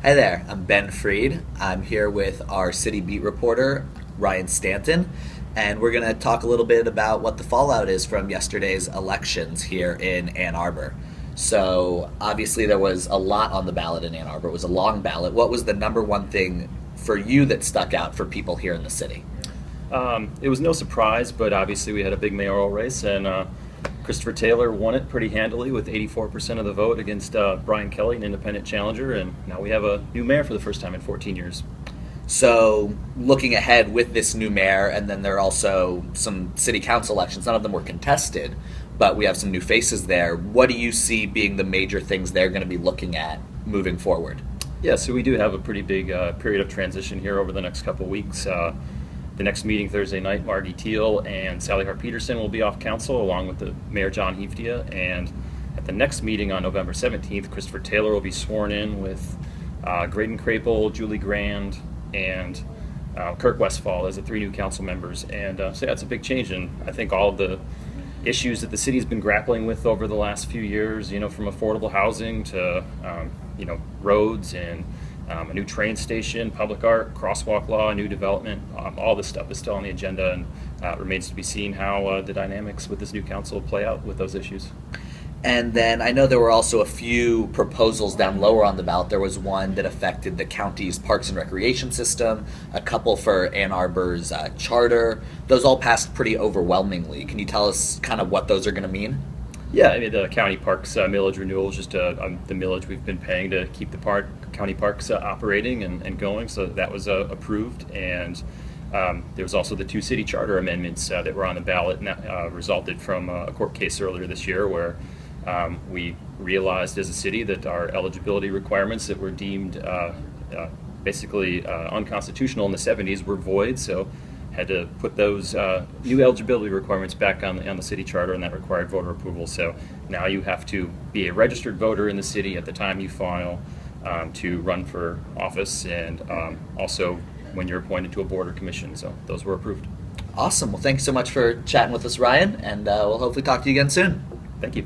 Hi there, I'm Ben Freed. I'm here with our city beat reporter, Ryan Stanton, and we're going to talk a little bit about what the fallout is from yesterday's elections here in Ann Arbor. So, obviously, there was a lot on the ballot in Ann Arbor. It was a long ballot. What was the number one thing for you that stuck out for people here in the city? It was no surprise, but obviously we had a big mayoral race, and Christopher Taylor won it pretty handily with 84% of the vote against Brian Kelly, an independent challenger, and now we have a new mayor for the first time in 14 years. So, looking ahead with this new mayor, and then there are also some city council elections. None of them were contested, but we have some new faces there. What do you see being the major things they're going to be looking at moving forward? Yeah, so we do have a pretty big period of transition here over the next couple of weeks. The next meeting Thursday night, Margie Teal and Sally Hart Peterson will be off council along with the Mayor John Heftia. And at the next meeting on November 17th, Christopher Taylor will be sworn in with Graydon Crapel, Julie Grand, and Kirk Westfall as the three new council members. And so yeah, it's a big change, and I think all of the issues that the city's been grappling with over the last few years, from affordable housing to roads and a new train station, public art, crosswalk law, new development, all this stuff is still on the agenda, and it remains to be seen how the dynamics with this new council play out with those issues. And then I know there were also a few proposals down lower on the ballot. There was one that affected the county's parks and recreation system, a couple for Ann Arbor's charter. Those all passed pretty overwhelmingly. Can you tell us kind of what those are going to mean? Yeah, I mean, the county parks millage renewal is just the millage we've been paying to keep the county parks operating and going, so that was approved. And there was also the two city charter amendments that were on the ballot, and that resulted from a court case earlier this year where we realized as a city that our eligibility requirements that were deemed basically unconstitutional in the 70s were void, so had to put those new eligibility requirements back on the city charter, and that required voter approval. So now you have to be a registered voter in the city at the time you file to run for office, and also when you're appointed to a board or commission. So those were approved. Awesome. Well, thanks so much for chatting with us, Ryan, and we'll hopefully talk to you again soon. Thank you.